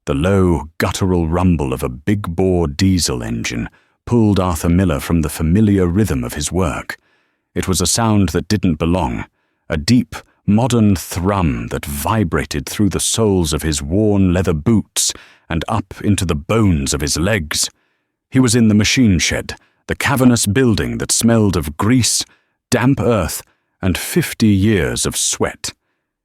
The low, guttural rumble of a big-bore diesel engine pulled Arthur Miller from the familiar rhythm of his work. It was a sound that didn't belong, a deep, modern thrum that vibrated through the soles of his worn leather boots and up into the bones of his legs. He was in the machine shed, the cavernous building that smelled of grease, damp earth, and 50 years of sweat.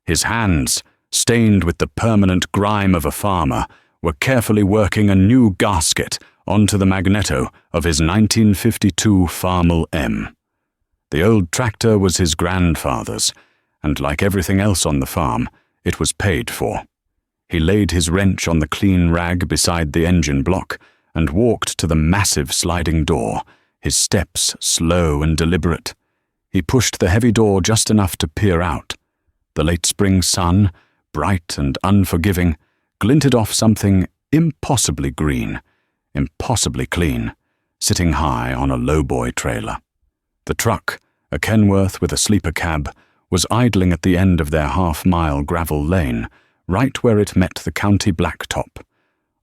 His hands, stained with the permanent grime of a farmer, were carefully working a new gasket onto the magneto of his 1952 Farmel M. The old tractor was his grandfather's, and like everything else on the farm, it was paid for. He laid his wrench on the clean rag beside the engine block and walked to the massive sliding door, his steps slow and deliberate. He pushed the heavy door just enough to peer out. The late spring sun, bright and unforgiving, glinted off something impossibly green, impossibly clean, sitting high on a lowboy trailer. The truck, a Kenworth with a sleeper cab, was idling at the end of their half-mile gravel lane, right where it met the county blacktop.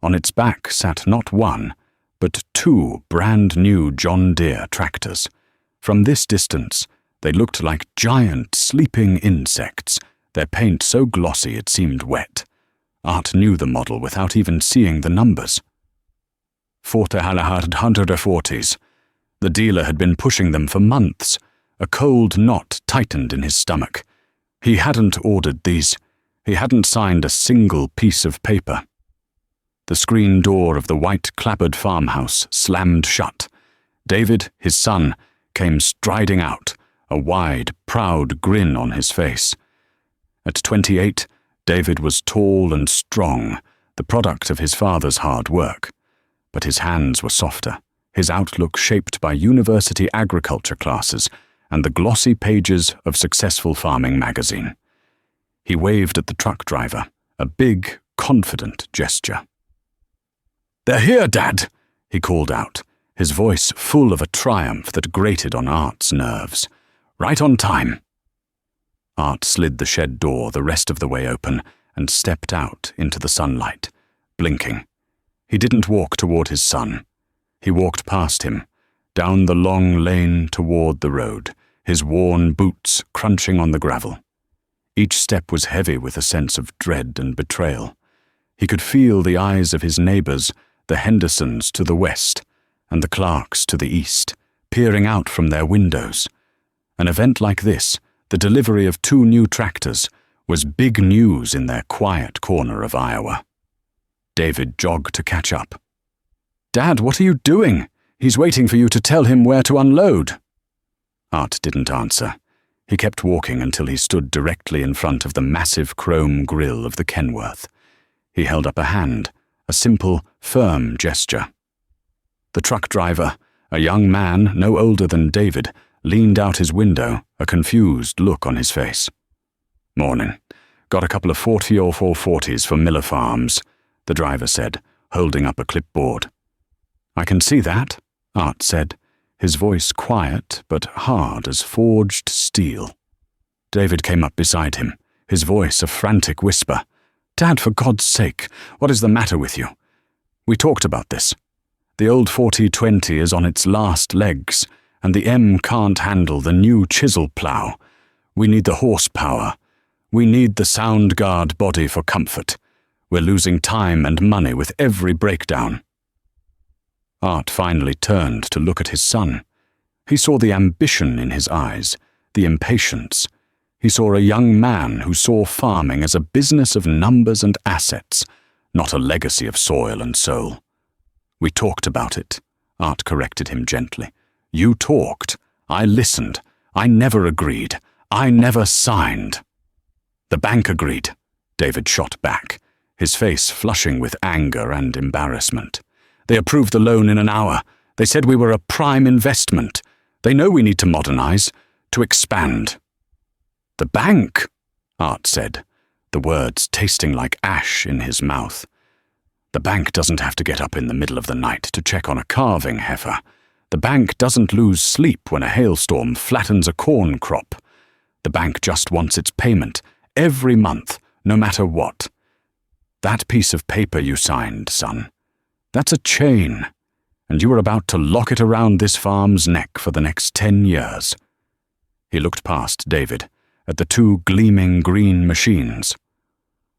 On its back sat not one, but two brand-new John Deere tractors. From this distance, they looked like giant sleeping insects, their paint so glossy it seemed wet. Art knew the model without even seeing the numbers. 440s. The dealer had been pushing them for months. A cold knot tightened in his stomach. He hadn't ordered these. He hadn't signed a single piece of paper. The screen door of the white clapboard farmhouse slammed shut. David, his son, came striding out, a wide, proud grin on his face. At 28, David was tall and strong, the product of his father's hard work. But his hands were softer, his outlook shaped by university agriculture classes and the glossy pages of Successful Farming magazine. He waved at the truck driver, a big, confident gesture. "They're here, Dad," he called out, his voice full of a triumph that grated on Art's nerves. "Right on time." Art slid the shed door the rest of the way open and stepped out into the sunlight, blinking. He didn't walk toward his son. He walked past him, down the long lane toward the road, his worn boots crunching on the gravel. Each step was heavy with a sense of dread and betrayal. He could feel the eyes of his neighbors, the Hendersons to the west, and the Clarks to the east, peering out from their windows. An event like this, the delivery of 2 new tractors, was big news in their quiet corner of Iowa. David jogged to catch up. "Dad, what are you doing? He's waiting for you to tell him where to unload." Art didn't answer. He kept walking until he stood directly in front of the massive chrome grille of the Kenworth. He held up a hand, a simple, firm gesture. The truck driver, a young man no older than David, leaned out his window, a confused look on his face. "Morning. Got a couple of 440s for Miller Farms," the driver said, holding up a clipboard. "I can see that," Art said, his voice quiet but hard as forged steel. David came up beside him, his voice a frantic whisper. "Dad, for God's sake, what is the matter with you? We talked about this. The old 4020 is on its last legs, and the M can't handle the new chisel plow. We need the horsepower. We need the sound guard body for comfort. We're losing time and money with every breakdown." Art finally turned to look at his son. He saw the ambition in his eyes, the impatience. He saw a young man who saw farming as a business of numbers and assets, not a legacy of soil and soul. "We talked about it," Art corrected him gently. "You talked. I listened. I never agreed. I never signed." "The bank agreed," David shot back, his face flushing with anger and embarrassment. "They approved the loan in an hour. They said we were a prime investment. They know we need to modernize, to expand." "The bank," Art said, the words tasting like ash in his mouth. "The bank doesn't have to get up in the middle of the night to check on a calving heifer. The bank doesn't lose sleep when a hailstorm flattens a corn crop. The bank just wants its payment, every month, no matter what." That piece of paper you signed, son. That's a chain, and you were about to lock it around this farm's neck for the next 10 years. He looked past David at the two gleaming green machines.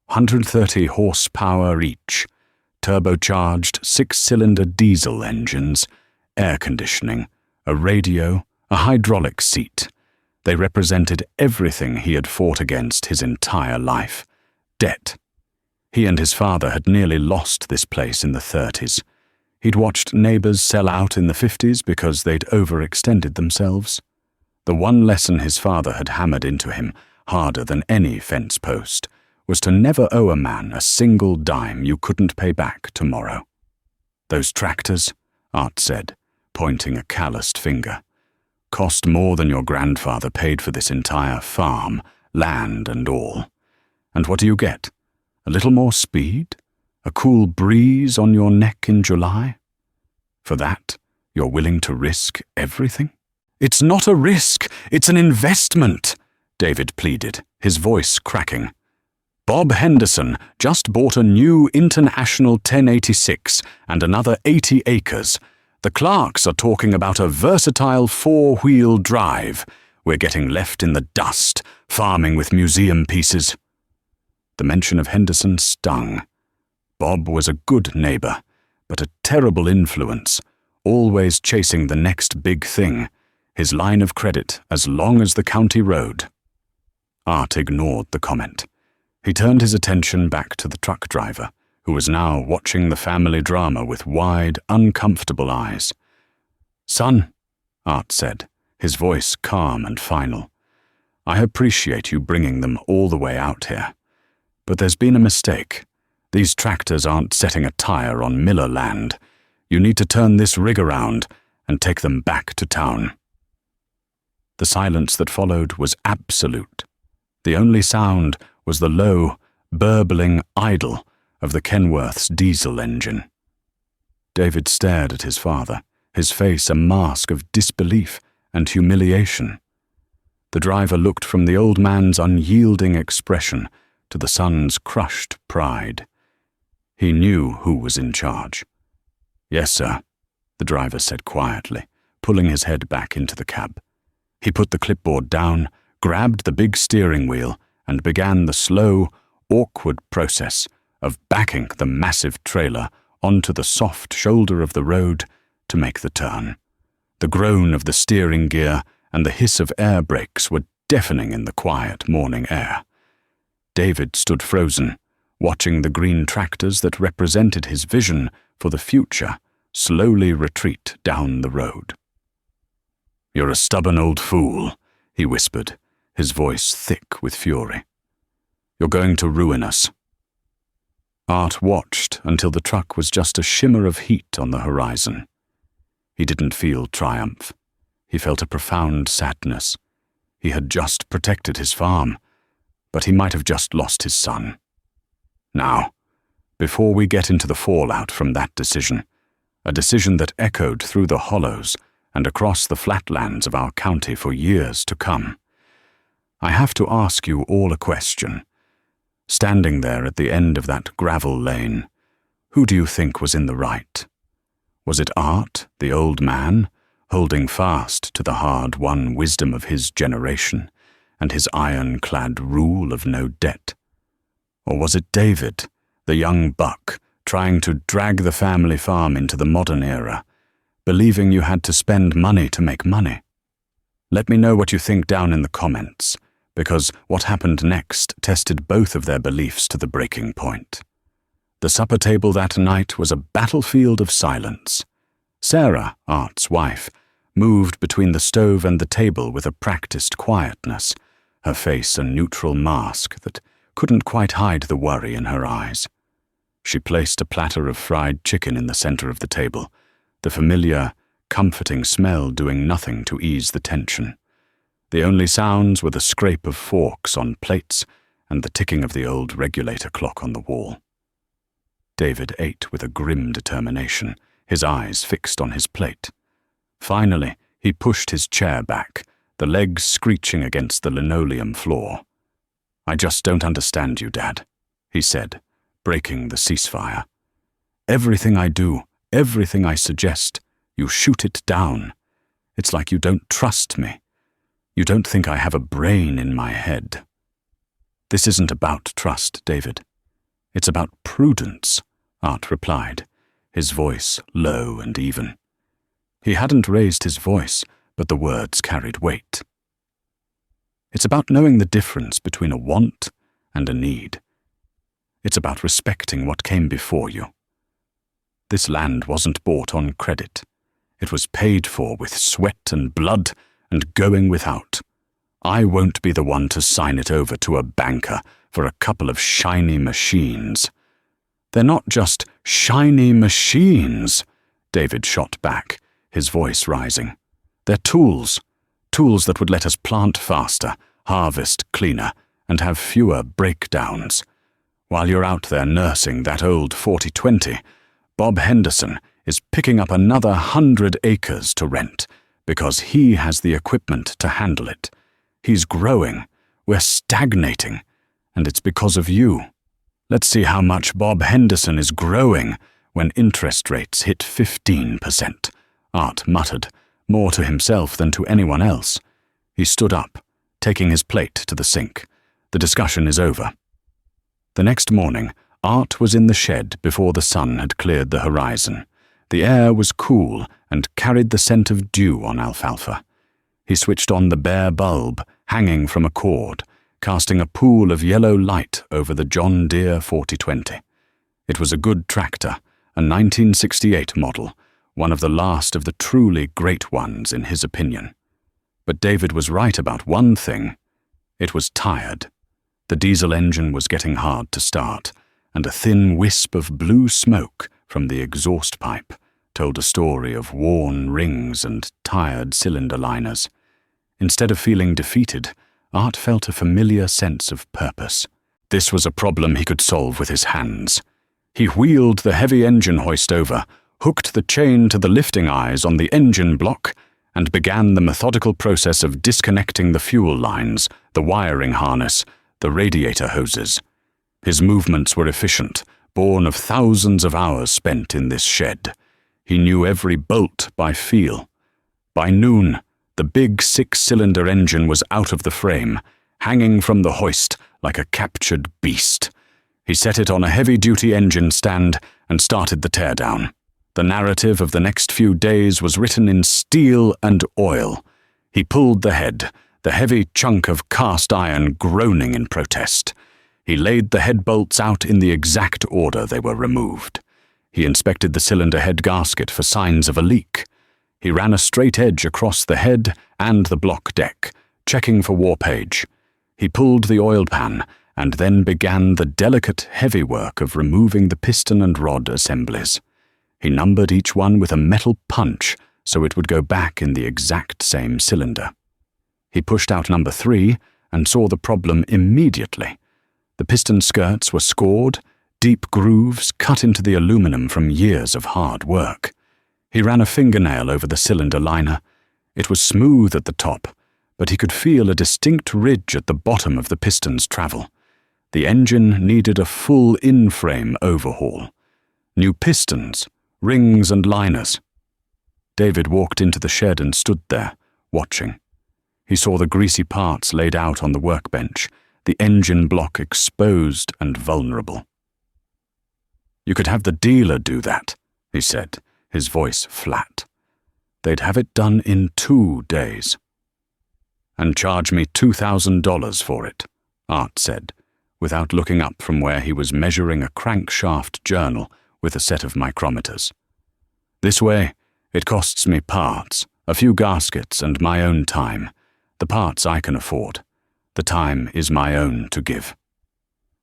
130 horsepower each, turbocharged 6-cylinder diesel engines, air conditioning, a radio, a hydraulic seat. They represented everything he had fought against his entire life. Debt. He and his father had nearly lost this place in the 30s. He'd watched neighbors sell out in the 50s because they'd overextended themselves. The one lesson his father had hammered into him, harder than any fence post, was to never owe a man a single dime you couldn't pay back tomorrow. Those tractors, Art said, pointing a calloused finger, cost more than your grandfather paid for this entire farm, land and all. And what do you get? A little more speed? A cool breeze on your neck in July? For that, you're willing to risk everything? It's not a risk, it's an investment, David pleaded, his voice cracking. Bob Henderson just bought a new International 1086 and another 80 acres. The Clarks are talking about a versatile 4-wheel drive. We're getting left in the dust, farming with museum pieces. The mention of Henderson stung. Bob was a good neighbor, but a terrible influence, always chasing the next big thing, his line of credit as long as the county road. Art ignored the comment. He turned his attention back to the truck driver, who was now watching the family drama with wide, uncomfortable eyes. Son, Art said, his voice calm and final, I appreciate you bringing them all the way out here. But there's been a mistake. These tractors aren't setting a tire on Miller land. You need to turn this rig around and take them back to town. The silence that followed was absolute. The only sound was the low, burbling idle of the Kenworth's diesel engine. David stared at his father, his face a mask of disbelief and humiliation. The driver looked from the old man's unyielding expression to the son's crushed pride. He knew who was in charge. Yes, sir, the driver said quietly, pulling his head back into the cab. He put the clipboard down, grabbed the big steering wheel, and began the slow, awkward process of backing the massive trailer onto the soft shoulder of the road to make the turn. The groan of the steering gear and the hiss of air brakes were deafening in the quiet morning air. David stood frozen, watching the green tractors that represented his vision for the future slowly retreat down the road. You're a stubborn old fool, he whispered, his voice thick with fury. You're going to ruin us. Art watched until the truck was just a shimmer of heat on the horizon. He didn't feel triumph. He felt a profound sadness. He had just protected his farm, but he might have just lost his son. Now, before we get into the fallout from that decision, a decision that echoed through the hollows and across the flatlands of our county for years to come, I have to ask you all a question. Standing there at the end of that gravel lane, who do you think was in the right? Was it Art, the old man, holding fast to the hard-won wisdom of his generation and his iron-clad rule of no debt? Or was it David, the young buck, trying to drag the family farm into the modern era, believing you had to spend money to make money? Let me know what you think down in the comments, because what happened next tested both of their beliefs to the breaking point. The supper table that night was a battlefield of silence. Sarah, Art's wife, moved between the stove and the table with a practiced quietness, her face a neutral mask that couldn't quite hide the worry in her eyes. She placed a platter of fried chicken in the center of the table, the familiar, comforting smell doing nothing to ease the tension. The only sounds were the scrape of forks on plates and the ticking of the old regulator clock on the wall. David ate with a grim determination, his eyes fixed on his plate. Finally, he pushed his chair back, the legs screeching against the linoleum floor. I just don't understand you, Dad, he said, breaking the ceasefire. Everything I do, everything I suggest, you shoot it down. It's like you don't trust me. You don't think I have a brain in my head. This isn't about trust, David. It's about prudence, Art replied, his voice low and even. He hadn't raised his voice, but the words carried weight. It's about knowing the difference between a want and a need. It's about respecting what came before you. This land wasn't bought on credit. It was paid for with sweat and blood and going without. I won't be the one to sign it over to a banker for a couple of shiny machines. They're not just shiny machines, David shot back, his voice rising. They're tools that would let us plant faster, harvest cleaner, and have fewer breakdowns. While you're out there nursing that old 40-20, Bob Henderson is picking up another 100 acres to rent because he has the equipment to handle it. He's growing. We're stagnating. And it's because of you. Let's see how much Bob Henderson is growing when interest rates hit 15%, Art muttered, more to himself than to anyone else. He stood up, taking his plate to the sink. The discussion is over. The next morning, Art was in the shed before the sun had cleared the horizon. The air was cool and carried the scent of dew on alfalfa. He switched on the bare bulb hanging from a cord, casting a pool of yellow light over the John Deere 40-20. It was a good tractor, a 1968 model, one of the last of the truly great ones in his opinion. But David was right about one thing. It was tired. The diesel engine was getting hard to start, and a thin wisp of blue smoke from the exhaust pipe told a story of worn rings and tired cylinder liners. Instead of feeling defeated, Art felt a familiar sense of purpose. This was a problem he could solve with his hands. He wheeled the heavy engine hoist over, hooked the chain to the lifting eyes on the engine block, and began the methodical process of disconnecting the fuel lines, the wiring harness, the radiator hoses. His movements were efficient, born of thousands of hours spent in this shed. He knew every bolt by feel. By noon, the big 6-cylinder engine was out of the frame, hanging from the hoist like a captured beast. He set it on a heavy-duty engine stand and started the teardown. The narrative of the next few days was written in steel and oil. He pulled the head, the heavy chunk of cast iron groaning in protest. He laid the head bolts out in the exact order they were removed. He inspected the cylinder head gasket for signs of a leak. He ran a straight edge across the head and the block deck, checking for warpage. He pulled the oil pan and then began the delicate, heavy work of removing the piston and rod assemblies. He numbered each one with a metal punch so it would go back in the exact same cylinder. He pushed out number 3 and saw the problem immediately. The piston skirts were scored, deep grooves cut into the aluminum from years of hard work. He ran a fingernail over the cylinder liner. It was smooth at the top, but he could feel a distinct ridge at the bottom of the piston's travel. The engine needed a full in-frame overhaul. New pistons, rings and liners. David walked into the shed and stood there, watching. He saw the greasy parts laid out on the workbench, the engine block exposed and vulnerable. "You could have the dealer do that," he said, his voice flat. "They'd have it done in 2 days." "And charge me $2,000 for it," Art said, without looking up from where he was measuring a crankshaft journal with a set of micrometers. "This way, it costs me parts, a few gaskets and my own time. The parts I can afford. The time is my own to give."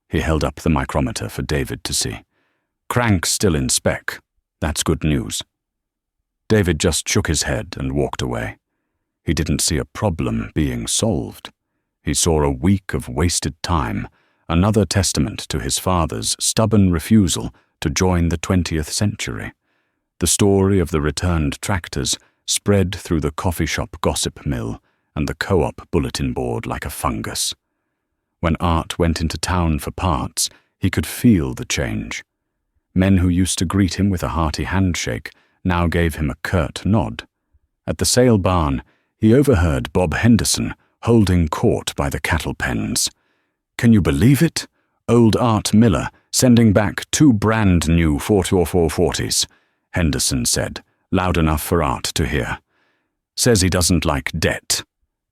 He held up the micrometer for David to see. "Crank's still in spec. That's good news." David just shook his head and walked away. He didn't see a problem being solved. He saw a week of wasted time, another testament to his father's stubborn refusal to join the 20th century. The story of the returned tractors spread through the coffee shop gossip mill and the co-op bulletin board like a fungus. When Art went into town for parts, He could feel the change. Men who used to greet him with a hearty handshake now gave him a curt nod. At the sale barn, he overheard Bob Henderson holding court by the cattle pens. "Can you believe it? Old Art Miller sending back 2 brand-new 44440s, Henderson said, loud enough for Art to hear. "Says he doesn't like debt.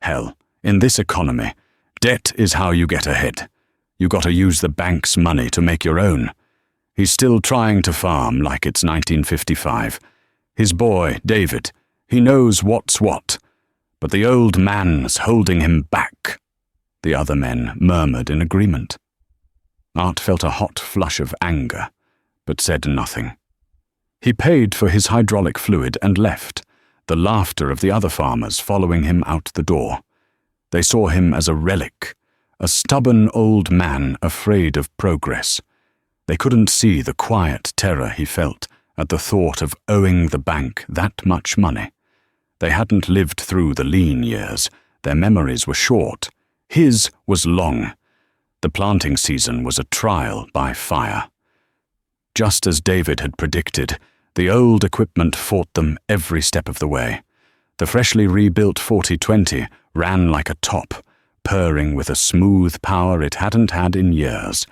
Hell, in this economy, debt is how you get ahead. You gotta use the bank's money to make your own. He's still trying to farm like it's 1955. His boy, David, he knows what's what, but the old man's holding him back." The other men murmured in agreement. Art felt a hot flush of anger, but said nothing. He paid for his hydraulic fluid and left, the laughter of the other farmers following him out the door. They saw him as a relic, a stubborn old man afraid of progress. They couldn't see the quiet terror he felt at the thought of owing the bank that much money. They hadn't lived through the lean years. Their memories were short. His was long. The planting season was a trial by fire. Just as David had predicted, the old equipment fought them every step of the way. The freshly rebuilt 4020 ran like a top, purring with a smooth power it hadn't had in years.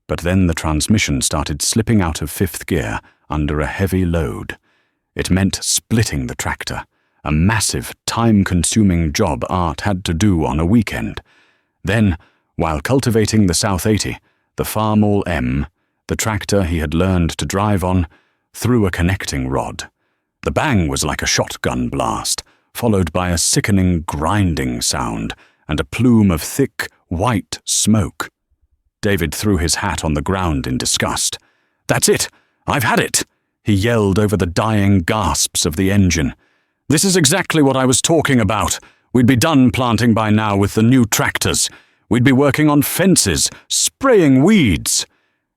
But then the transmission started slipping out of 5th gear under a heavy load. It meant splitting the tractor, a massive, time-consuming job Art had to do on a weekend. Then, while cultivating the South 80, the Farmall M, the tractor he had learned to drive on, threw a connecting rod. The bang was like a shotgun blast, followed by a sickening grinding sound and a plume of thick, white smoke. David threw his hat on the ground in disgust. "That's it! I've had it!" he yelled over the dying gasps of the engine. "This is exactly what I was talking about. We'd be done planting by now with the new tractors. We'd be working on fences, spraying weeds.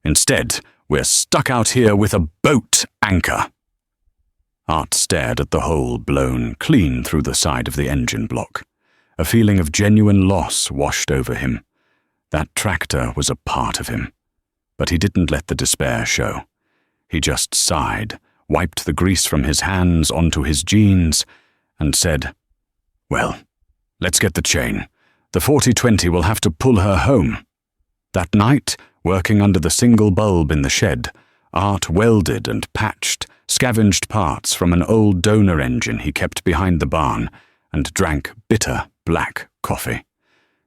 Instead, we're stuck out here with a boat anchor." Art stared at the hole blown clean through the side of the engine block. A feeling of genuine loss washed over him. That tractor was a part of him. But he didn't let the despair show. He just sighed, wiped the grease from his hands onto his jeans, and said, "Well, let's get the chain. The 4020 will have to pull her home." That night, working under the single bulb in the shed, Art welded and patched, scavenged parts from an old donor engine he kept behind the barn, and drank bitter black coffee.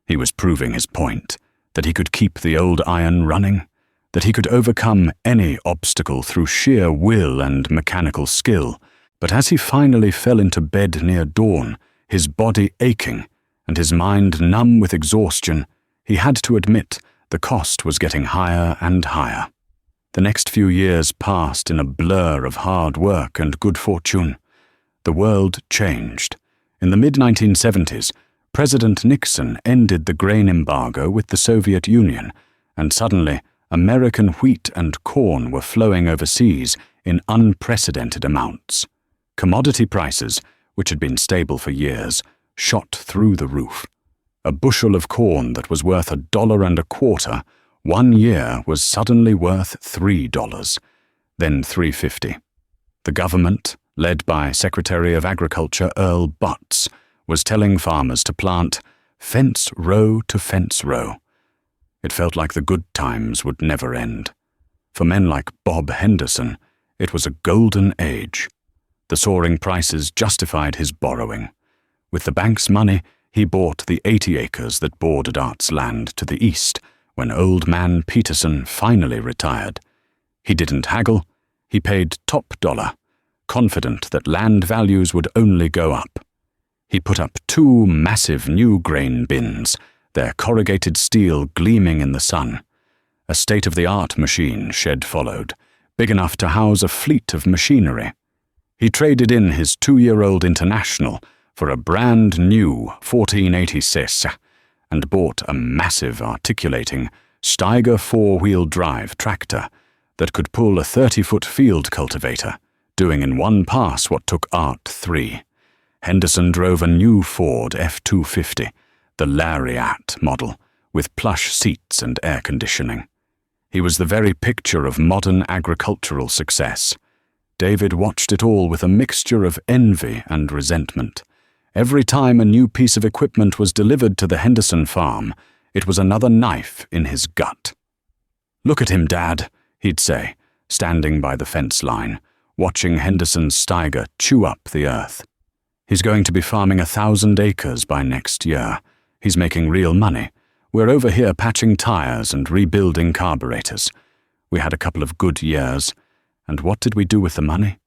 He was proving his point, that he could keep the old iron running, that he could overcome any obstacle through sheer will and mechanical skill. But as he finally fell into bed near dawn, his body aching and his mind numb with exhaustion, he had to admit the cost was getting higher and higher. The next few years passed in a blur of hard work and good fortune. The world changed. In the mid-1970s, President Nixon ended the grain embargo with the Soviet Union, and suddenly American wheat and corn were flowing overseas in unprecedented amounts. Commodity prices, which had been stable for years, shot through the roof. A bushel of corn that was worth $1.25 one year was suddenly worth $3, then $3.50. The government, led by Secretary of Agriculture Earl Butz, was telling farmers to plant fence row to fence row. It felt like the good times would never end. For men like Bob Henderson, it was a golden age. The soaring prices justified his borrowing. With the bank's money, he bought the 80 acres that bordered Art's land to the east when old man Peterson finally retired. He didn't haggle, he paid top dollar, confident that land values would only go up. He put up 2 massive new grain bins, their corrugated steel gleaming in the sun. A state-of-the-art machine shed followed, big enough to house a fleet of machinery. He traded in his 2-year-old International for a brand new 1486 and bought a massive articulating Steiger 4-wheel drive tractor that could pull a 30-foot field cultivator, doing in one pass what took Art 3. Henderson drove a new Ford F-250, the Lariat model, with plush seats and air conditioning. He was the very picture of modern agricultural success. David watched it all with a mixture of envy and resentment. Every time a new piece of equipment was delivered to the Henderson farm, it was another knife in his gut. "Look at him, Dad," he'd say, standing by the fence line, watching Henderson's Steiger chew up the earth. "He's going to be farming 1,000 acres by next year. He's making real money. We're over here patching tires and rebuilding carburetors. We had a couple of good years, and what did we do with the money?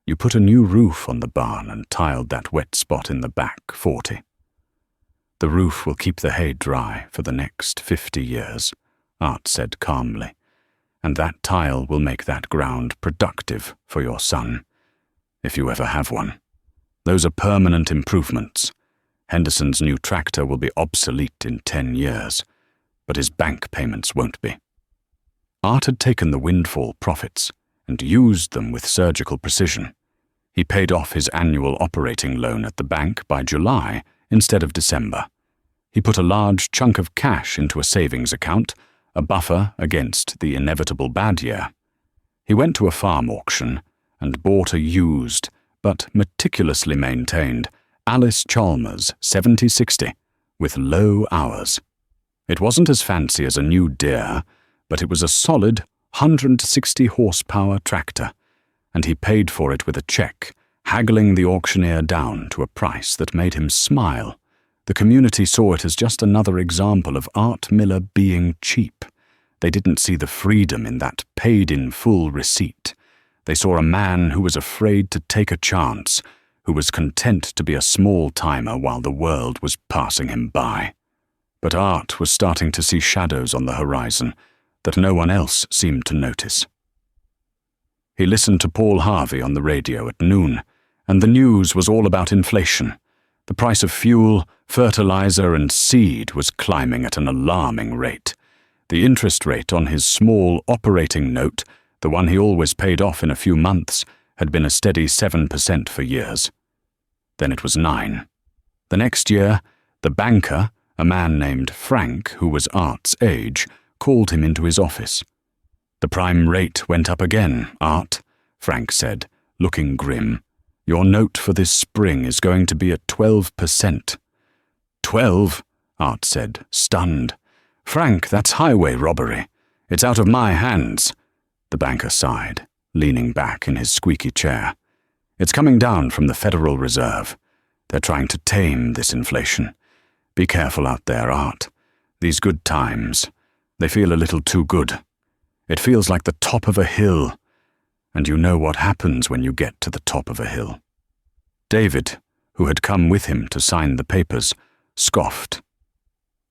You put a new roof on the barn and tiled that wet spot in the back 40. The roof will keep the hay dry for the next 50 years, Art said calmly, and that tile will make that ground productive for your son, if you ever have one. Those are permanent improvements. Henderson's new tractor will be obsolete in 10 years, but his bank payments won't be." Art had taken the windfall profits and used them with surgical precision. He paid off his annual operating loan at the bank by July instead of December. He put a large chunk of cash into a savings account, a buffer against the inevitable bad year. He went to a farm auction and bought a used, but meticulously maintained, Alice Chalmers 7060 with low hours. It wasn't as fancy as a new Deere, but it was a solid 160 horsepower tractor, and he paid for it with a check, haggling the auctioneer down to a price that made him smile. The community saw it as just another example of Art Miller being cheap. They didn't see the freedom in that paid-in-full receipt. They saw a man who was afraid to take a chance, who was content to be a small-timer while the world was passing him by. But Art was starting to see shadows on the horizon that no one else seemed to notice. He listened to Paul Harvey on the radio at noon, and the news was all about inflation. The price of fuel, fertilizer, and seed was climbing at an alarming rate. The interest rate on his small operating note, the one he always paid off in a few months, had been a steady 7% for years. Then it was 9. The next year, the banker, a man named Frank, who was Art's age, called him into his office. "The prime rate went up again, Art," Frank said, looking grim. "Your note for this spring is going to be at 12%. 12? Art said, stunned. "Frank, that's highway robbery. It's out of my hands." The banker sighed, leaning back in his squeaky chair. "It's coming down from the Federal Reserve. They're trying to tame this inflation. Be careful out there, Art. These good times, they feel a little too good. It feels like the top of a hill, and you know what happens when you get to the top of a hill." David, who had come with him to sign the papers, scoffed.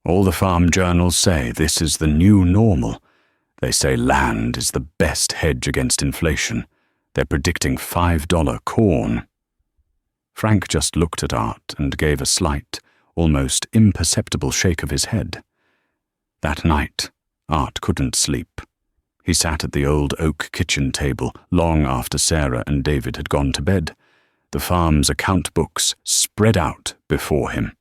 "All the farm journals say this is the new normal. They say land is the best hedge against inflation. They're predicting $5 corn." Frank just looked at Art and gave a slight, almost imperceptible shake of his head. That night, Art couldn't sleep. He sat at the old oak kitchen table long after Sarah and David had gone to bed, the farm's account books spread out before him.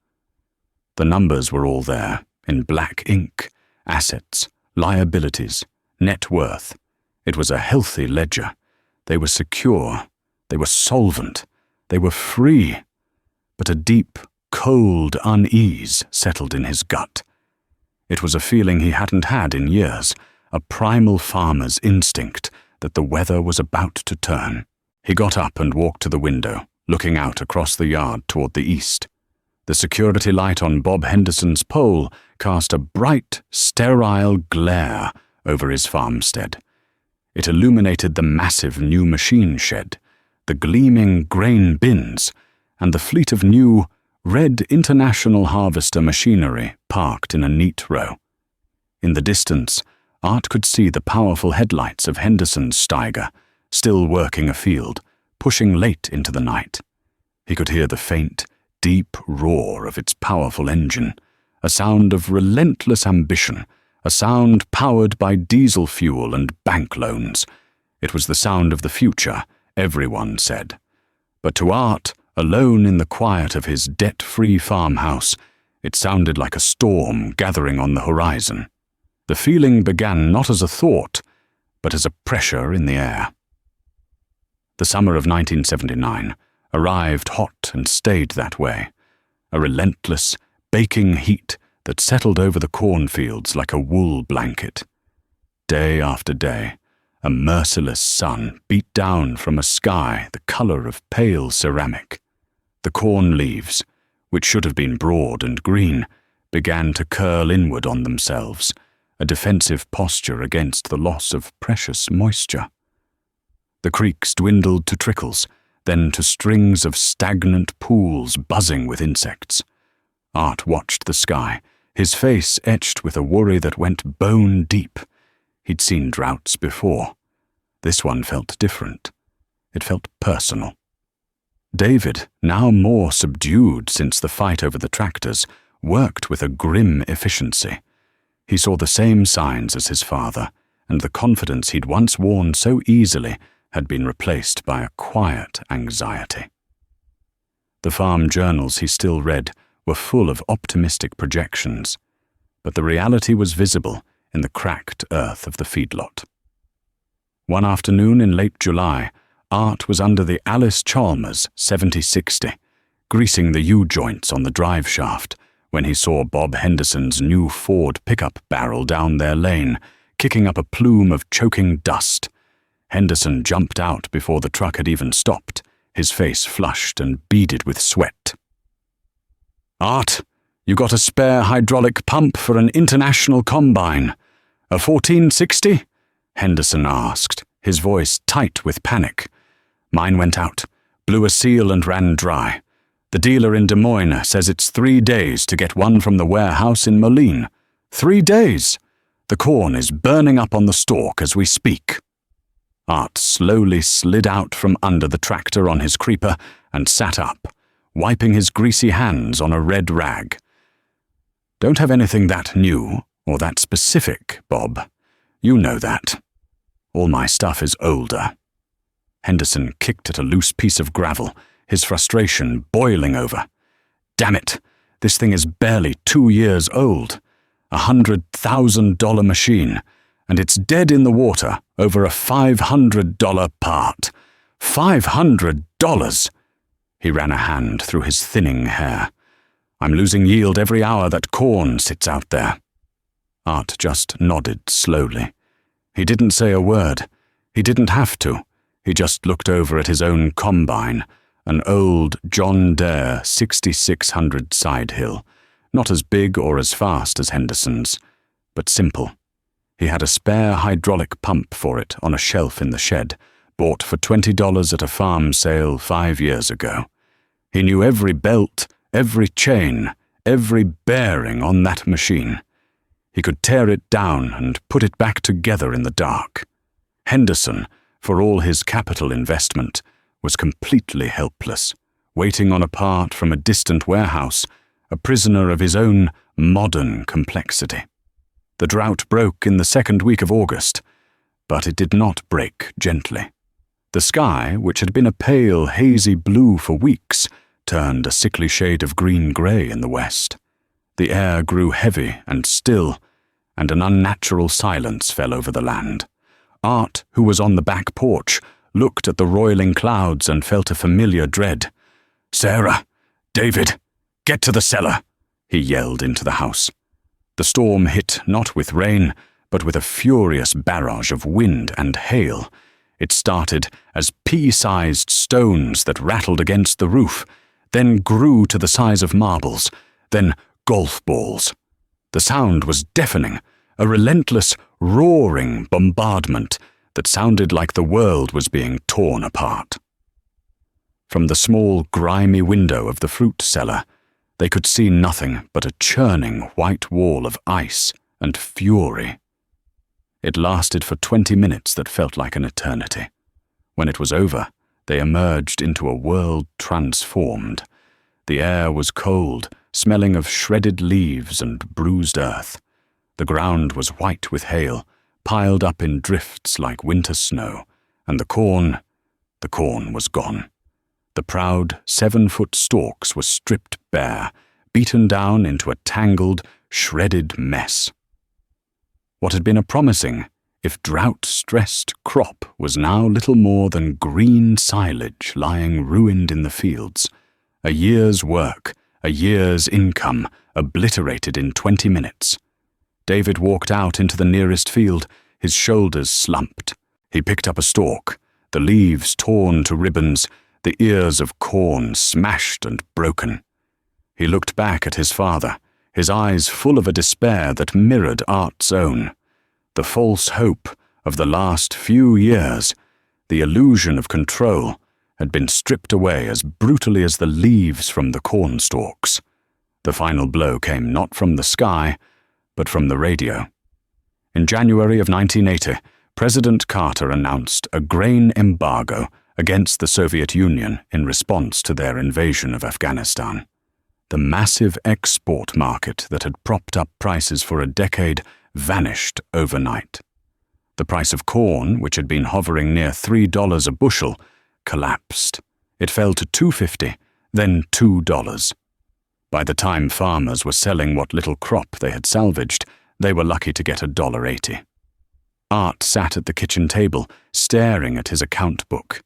The numbers were all there, in black ink, assets, liabilities, net worth. It was a healthy ledger. They were secure. They were solvent. They were free. But a deep, cold unease settled in his gut. It was a feeling he hadn't had in years, a primal farmer's instinct that the weather was about to turn. He got up and walked to the window, looking out across the yard toward the east. The security light on Bob Henderson's pole cast a bright, sterile glare over his farmstead. It illuminated the massive new machine shed, the gleaming grain bins, and the fleet of new, red International Harvester machinery parked in a neat row. In the distance, Art could see the powerful headlights of Henderson's Steiger, still working afield, pushing late into the night. He could hear the faint, deep roar of its powerful engine, a sound of relentless ambition, a sound powered by diesel fuel and bank loans. It was the sound of the future, everyone said. But to Art, alone in the quiet of his debt-free farmhouse, it sounded like a storm gathering on the horizon. The feeling began not as a thought, but as a pressure in the air. The summer of 1979 arrived hot and stayed that way, a relentless, baking heat that settled over the cornfields like a wool blanket. Day after day, a merciless sun beat down from a sky the color of pale ceramic. The corn leaves, which should have been broad and green, began to curl inward on themselves, a defensive posture against the loss of precious moisture. The creeks dwindled to trickles, then to strings of stagnant pools buzzing with insects. Art watched the sky, his face etched with a worry that went bone deep. He'd seen droughts before. This one felt different. It felt personal. David, now more subdued since the fight over the tractors, worked with a grim efficiency. He saw the same signs as his father, and the confidence he'd once worn so easily had been replaced by a quiet anxiety. The farm journals he still read were full of optimistic projections, but the reality was visible in the cracked earth of the feedlot. One afternoon in late July, Art was under the Alice Chalmers 7060, greasing the U-joints on the drive shaft when he saw Bob Henderson's new Ford pickup barrel down their lane, kicking up a plume of choking dust. Henderson jumped out before the truck had even stopped, his face flushed and beaded with sweat. "Art, you got a spare hydraulic pump for an international combine? A 1460? Henderson asked, his voice tight with panic. Mine went out, blew a seal and ran dry. The dealer in Des Moines says it's 3 days to get one from the warehouse in Moline. 3 days! The corn is burning up on the stalk as we speak." Art slowly slid out from under the tractor on his creeper and sat up, wiping his greasy hands on a red rag. "Don't have anything that new or that specific, Bob. You know that. All my stuff is older." Henderson kicked at a loose piece of gravel, his frustration boiling over. "Damn it, this thing is barely 2 years old. $100,000 machine, and it's dead in the water over a $500 part. $500! He ran a hand through his thinning hair. "I'm losing yield every hour that corn sits out there." Art just nodded slowly. He didn't say a word. He didn't have to. He just looked over at his own combine, an old John Deere 6600 side hill, not as big or as fast as Henderson's, but simple. He had a spare hydraulic pump for it on a shelf in the shed, bought for $20 at a farm sale 5 years ago. He knew every belt, every chain, every bearing on that machine. He could tear it down and put it back together in the dark. Henderson, for all his capital investment, was completely helpless, waiting on a part from a distant warehouse, a prisoner of his own modern complexity. The drought broke in the second week of August, but it did not break gently. The sky, which had been a pale, hazy blue for weeks, turned a sickly shade of green-grey in the west. The air grew heavy and still, and an unnatural silence fell over the land. Art, who was on the back porch, looked at the roiling clouds and felt a familiar dread. "Sarah! David! Get to the cellar!" he yelled into the house. The storm hit not with rain, but with a furious barrage of wind and hail. It started as pea-sized stones that rattled against the roof, then grew to the size of marbles, then golf balls. The sound was deafening, a relentless, roaring bombardment that sounded like the world was being torn apart. From the small, grimy window of the fruit cellar, they could see nothing but a churning white wall of ice and fury. It lasted for 20 minutes that felt like an eternity. When it was over, they emerged into a world transformed. The air was cold, smelling of shredded leaves and bruised earth. The ground was white with hail, piled up in drifts like winter snow, and the corn was gone. The proud 7-foot stalks were stripped bare, beaten down into a tangled, shredded mess. What had been a promising, if drought-stressed, crop was now little more than green silage lying ruined in the fields. A year's work, a year's income, obliterated in 20 minutes. David walked out into the nearest field, his shoulders slumped. He picked up a stalk, the leaves torn to ribbons, the ears of corn smashed and broken. He looked back at his father, his eyes full of a despair that mirrored Art's own. The false hope of the last few years, the illusion of control, had been stripped away as brutally as the leaves from the corn stalks. The final blow came not from the sky, but from the radio. In January of 1980, President Carter announced a grain embargo against the Soviet Union in response to their invasion of Afghanistan. The massive export market that had propped up prices for a decade vanished overnight. The price of corn, which had been hovering near $3 a bushel, collapsed. It fell to $2.50, then $2. By the time farmers were selling what little crop they had salvaged, they were lucky to get $1.80. Art sat at the kitchen table, staring at his account book.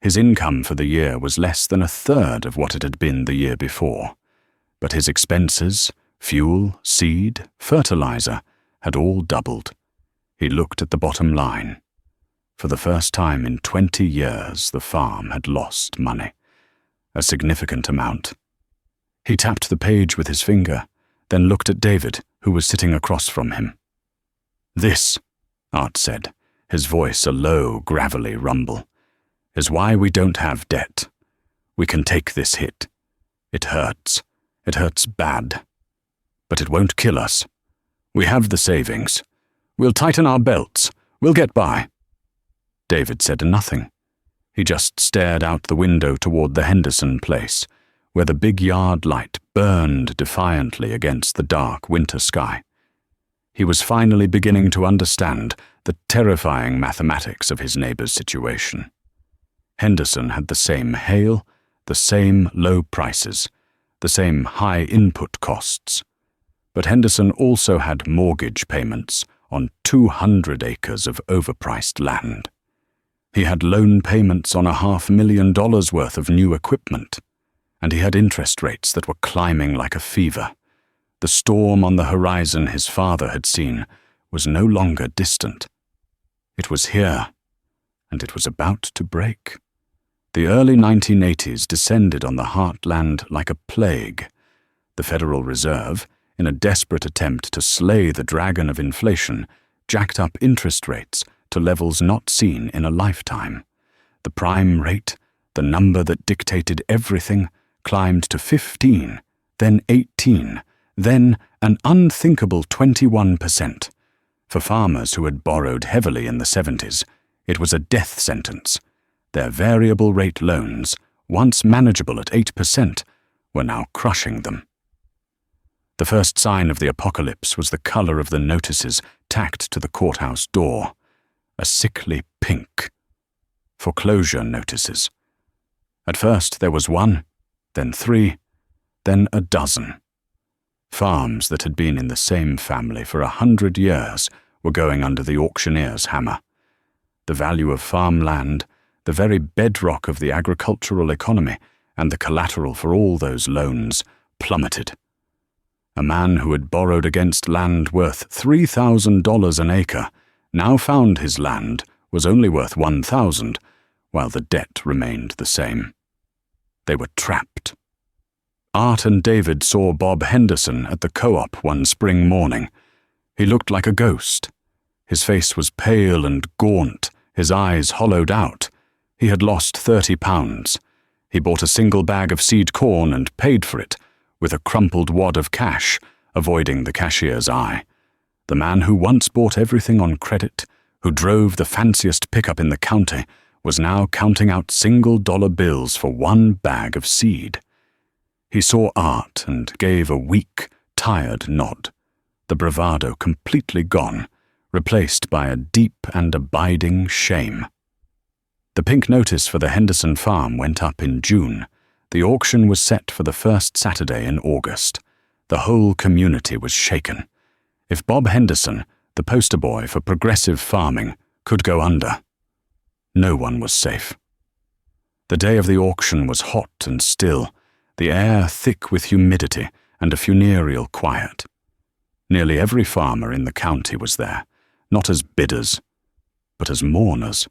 His income for the year was less than a third of what it had been the year before. But his expenses, fuel, seed, fertilizer, had all doubled. He looked at the bottom line. For the first time in 20 years, the farm had lost money. A significant amount. He tapped the page with his finger, then looked at David, who was sitting across from him. "This," Art said, his voice a low, gravelly rumble, "is why we don't have debt. We can take this hit. It hurts. It hurts bad. But it won't kill us. We have the savings. We'll tighten our belts. We'll get by." David said nothing. He just stared out the window toward the Henderson place, where the big yard light burned defiantly against the dark winter sky. He was finally beginning to understand the terrifying mathematics of his neighbor's situation. Henderson had the same hail, the same low prices, the same high input costs. But Henderson also had mortgage payments on 200 acres of overpriced land. He had loan payments on $500,000 worth of new equipment, and he had interest rates that were climbing like a fever. The storm on the horizon his father had seen was no longer distant. It was here, and it was about to break. The early 1980s descended on the heartland like a plague. The Federal Reserve, in a desperate attempt to slay the dragon of inflation, jacked up interest rates to levels not seen in a lifetime. The prime rate, the number that dictated everything, climbed to 15, then 18, then an unthinkable 21%. For farmers who had borrowed heavily in the 70s, it was a death sentence. Their variable rate loans, once manageable at 8%, were now crushing them. The first sign of the apocalypse was the color of the notices tacked to the courthouse door. A sickly pink. Foreclosure notices. At first there was one, then 3, then a dozen. Farms that had been in the same family for 100 years were going under the auctioneer's hammer. The value of farmland, the very bedrock of the agricultural economy and the collateral for all those loans, plummeted. A man who had borrowed against land worth $3,000 an acre now found his land was only worth $1,000, while the debt remained the same. They were trapped. Art and David saw Bob Henderson at the co-op one spring morning. He looked like a ghost. His face was pale and gaunt, his eyes hollowed out. He had lost 30 pounds. He bought a single bag of seed corn and paid for it, with a crumpled wad of cash, avoiding the cashier's eye. The man who once bought everything on credit, who drove the fanciest pickup in the county, was now counting out single-dollar bills for one bag of seed. He saw Art and gave a weak, tired nod, the bravado completely gone, replaced by a deep and abiding shame. The pink notice for the Henderson farm went up in June. The auction was set for the first Saturday in August. The whole community was shaken. If Bob Henderson, the poster boy for progressive farming, could go under. No one was safe. The day of the auction was hot and still, the air thick with humidity and a funereal quiet. Nearly every farmer in the county was there, not as bidders, but as mourners.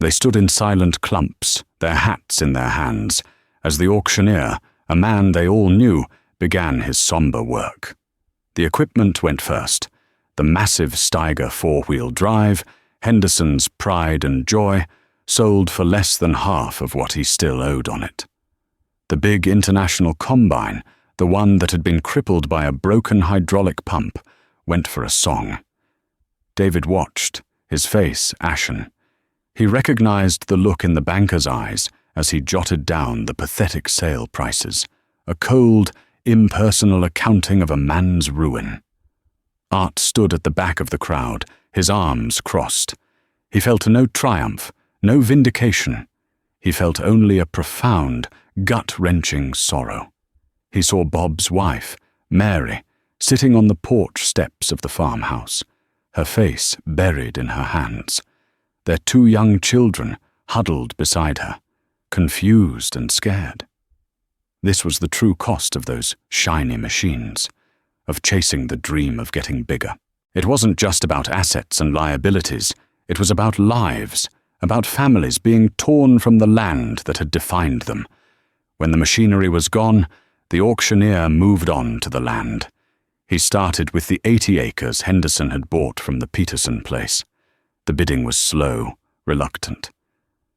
They stood in silent clumps, their hats in their hands, as the auctioneer, a man they all knew, began his somber work. The equipment went first, the massive Steiger four-wheel drive, Henderson's pride and joy, sold for less than half of what he still owed on it. The big international combine, the one that had been crippled by a broken hydraulic pump, went for a song. David watched, his face ashen. He recognized the look in the banker's eyes as he jotted down the pathetic sale prices, a cold, impersonal accounting of a man's ruin. Art stood at the back of the crowd, his arms crossed. He felt no triumph, no vindication. He felt only a profound, gut-wrenching sorrow. He saw Bob's wife, Mary, sitting on the porch steps of the farmhouse, her face buried in her hands. Their two young children huddled beside her, confused and scared. This was the true cost of those shiny machines, of chasing the dream of getting bigger. It wasn't just about assets and liabilities, it was about lives, about families being torn from the land that had defined them. When the machinery was gone, the auctioneer moved on to the land. He started with the 80 acres Henderson had bought from the Peterson place. The bidding was slow, reluctant.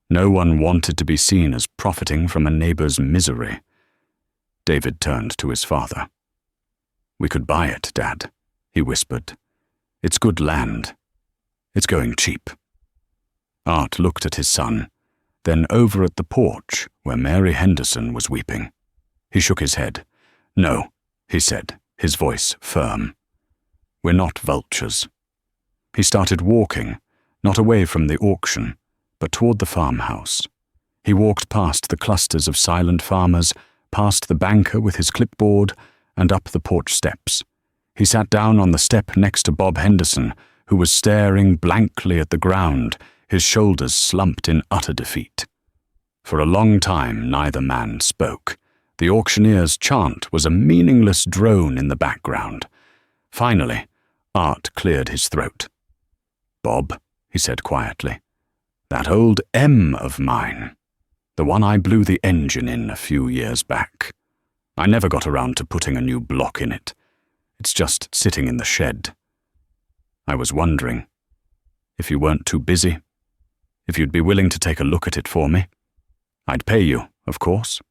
No one wanted to be seen as profiting from a neighbor's misery. David turned to his father. "We could buy it, Dad," he whispered. "It's good land. It's going cheap." Art looked at his son, then over at the porch where Mary Henderson was weeping. He shook his head. "No," he said, his voice firm. "We're not vultures." He started walking, not away from the auction, but toward the farmhouse. He walked past the clusters of silent farmers, past the banker with his clipboard, and up the porch steps. He sat down on the step next to Bob Henderson, who was staring blankly at the ground, his shoulders slumped in utter defeat. For a long time neither man spoke. The auctioneer's chant was a meaningless drone in the background. Finally, Art cleared his throat. "Bob," he said quietly, "that old M of mine, the one I blew the engine in a few years back. I never got around to putting a new block in it. It's just sitting in the shed. I was wondering, if you weren't too busy, if you'd be willing to take a look at it for me. I'd pay you, of course.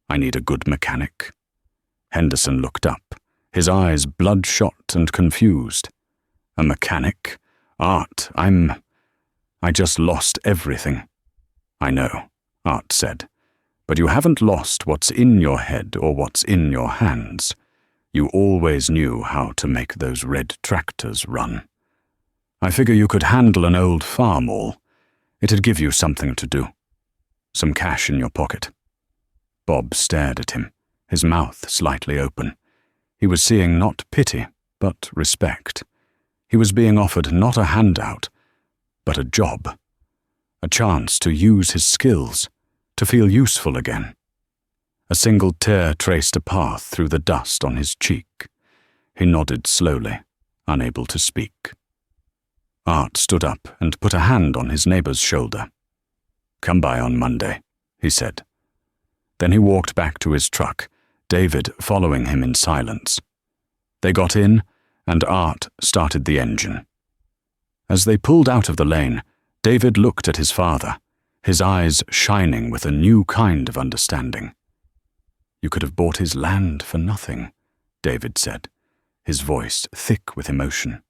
I need a good mechanic." Henderson looked up, his eyes bloodshot and confused. "A mechanic? Art, I just lost everything." "I know," Art said, "but you haven't lost what's in your head or what's in your hands. You always knew how to make those red tractors run. I figure you could handle an old farm all. It'd give you something to do. Some cash in your pocket." Bob stared at him, his mouth slightly open. He was seeing not pity, but respect. He was being offered not a handout, but a job. A chance to use his skills, to feel useful again. A single tear traced a path through the dust on his cheek. He nodded slowly, unable to speak. Art stood up and put a hand on his neighbor's shoulder. "Come by on Monday," he said. Then he walked back to his truck, David following him in silence. They got in, and Art started the engine. As they pulled out of the lane, David looked at his father, his eyes shining with a new kind of understanding. "You could have bought his land for nothing," David said, his voice thick with emotion.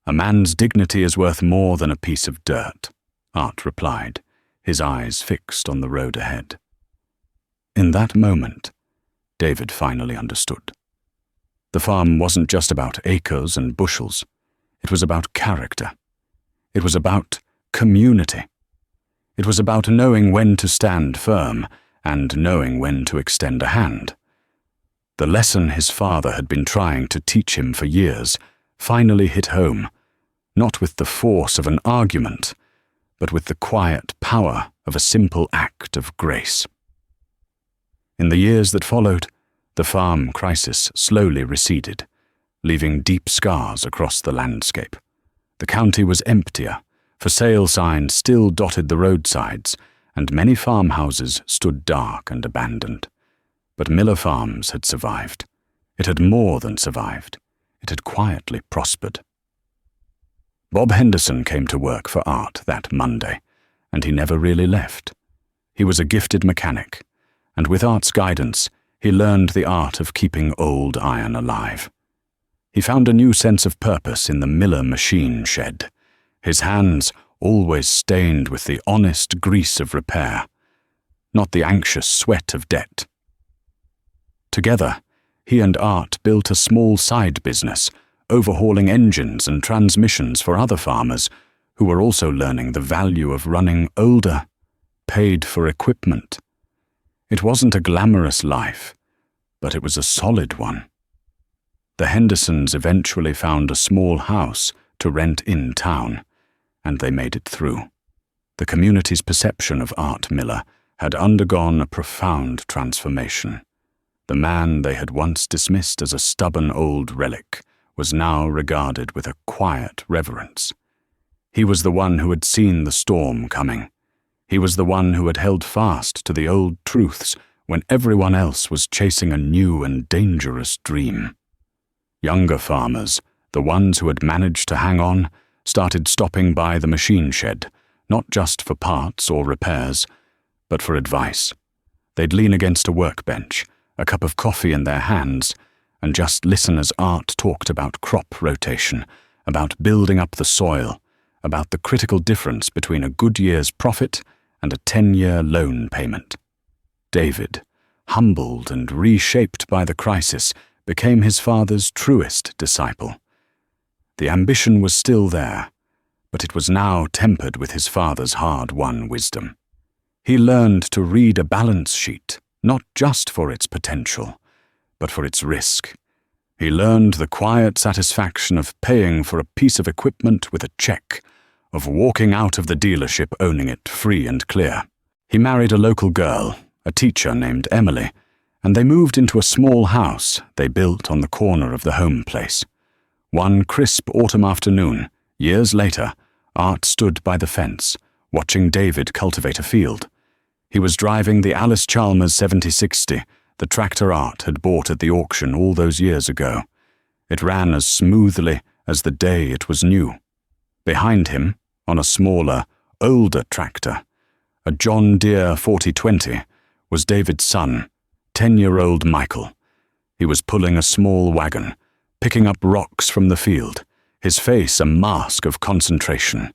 "A man's dignity is worth more than a piece of dirt," Art replied, his eyes fixed on the road ahead. In that moment, David finally understood. The farm wasn't just about acres and bushels. It was about character. It was about community. It was about knowing when to stand firm and knowing when to extend a hand. The lesson his father had been trying to teach him for years, finally hit home, not with the force of an argument, but with the quiet power of a simple act of grace. In the years that followed, the farm crisis slowly receded, leaving deep scars across the landscape. The county was emptier, for sale signs still dotted the roadsides, and many farmhouses stood dark and abandoned. But Miller Farms had survived. It had more than survived. It had quietly prospered. Bob Henderson came to work for Art that Monday, and he never really left. He was a gifted mechanic, and with Art's guidance, he learned the art of keeping old iron alive. He found a new sense of purpose in the Miller machine shed, his hands always stained with the honest grease of repair, not the anxious sweat of debt. Together, he and Art built a small side business, overhauling engines and transmissions for other farmers who were also learning the value of running older, paid-for equipment. It wasn't a glamorous life, but it was a solid one. The Hendersons eventually found a small house to rent in town, and they made it through. The community's perception of Art Miller had undergone a profound transformation. The man they had once dismissed as a stubborn old relic was now regarded with a quiet reverence. He was the one who had seen the storm coming. He was the one who had held fast to the old truths when everyone else was chasing a new and dangerous dream. Younger farmers, the ones who had managed to hang on, started stopping by the machine shed, not just for parts or repairs, but for advice. They'd lean against a workbench, a cup of coffee in their hands, and just listen as Art talked about crop rotation, about building up the soil, about the critical difference between a good year's profit and a 10-year loan payment. David, humbled and reshaped by the crisis, became his father's truest disciple. The ambition was still there, but it was now tempered with his father's hard-won wisdom. He learned to read a balance sheet, not just for its potential, but for its risk. He learned the quiet satisfaction of paying for a piece of equipment with a check, of walking out of the dealership owning it free and clear. He married a local girl, a teacher named Emily, and they moved into a small house they built on the corner of the home place. One crisp autumn afternoon, years later, Art stood by the fence, watching David cultivate a field. He was driving the Alice Chalmers 7060, the tractor Art had bought at the auction all those years ago. It ran as smoothly as the day it was new. Behind him, on a smaller, older tractor, a John Deere 4020, was David's son, 10-year-old Michael. He was pulling a small wagon, picking up rocks from the field, his face a mask of concentration.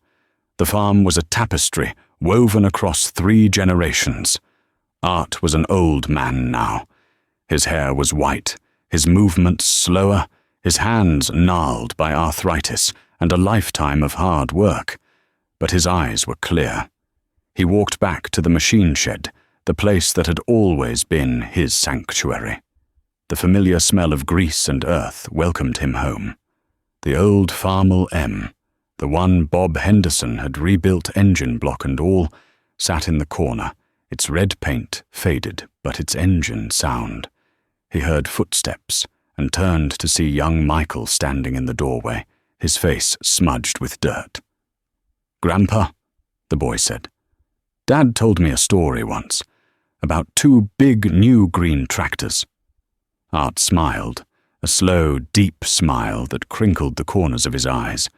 The farm was a tapestry woven across 3 generations. Art was an old man now. His hair was white, his movements slower, his hands gnarled by arthritis and a lifetime of hard work. But his eyes were clear. He walked back to the machine shed, the place that had always been his sanctuary. The familiar smell of grease and earth welcomed him home. The old Farmel M, the one Bob Henderson had rebuilt engine block and all, sat in the corner, its red paint faded but its engine sound. He heard footsteps and turned to see young Michael standing in the doorway, his face smudged with dirt. "Grandpa," the boy said, "Dad told me a story once, about 2 big new green tractors." Art smiled, a slow, deep smile that crinkled the corners of his eyes.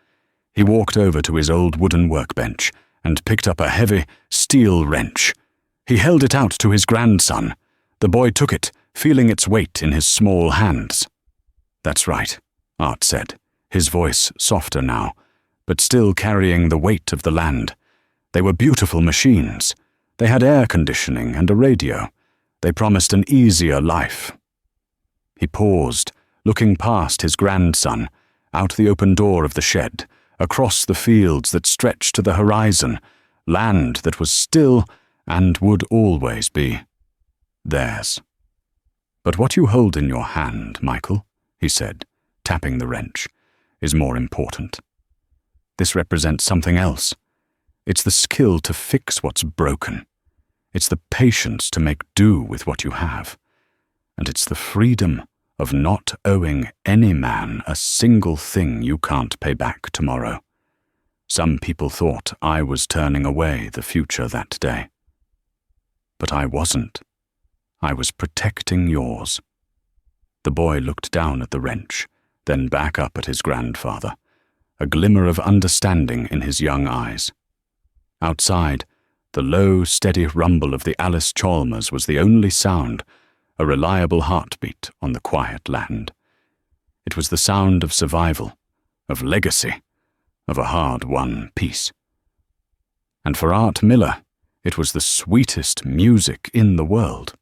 He walked over to his old wooden workbench and picked up a heavy steel wrench. He held it out to his grandson. The boy took it, feeling its weight in his small hands. "That's right," Art said, his voice softer now, but still carrying the weight of the land. "They were beautiful machines. They had air conditioning and a radio. They promised an easier life." He paused, looking past his grandson, out the open door of the shed, across the fields that stretched to the horizon, land that was still and would always be theirs. "But what you hold in your hand, Michael," he said, tapping the wrench, is more important. This represents something else. It's the skill to fix what's broken. It's the patience to make do with what you have. And it's the freedom of not owing any man a single thing you can't pay back tomorrow. Some people thought I was turning away the future that day. But I wasn't. I was protecting yours. The boy looked down at the wrench, then back up at his grandfather, a glimmer of understanding in his young eyes. Outside, the low, steady rumble of the Alice Chalmers was the only sound, a reliable heartbeat on the quiet land. It was the sound of survival, of legacy, of a hard-won peace. And for Art Miller, it was the sweetest music in the world.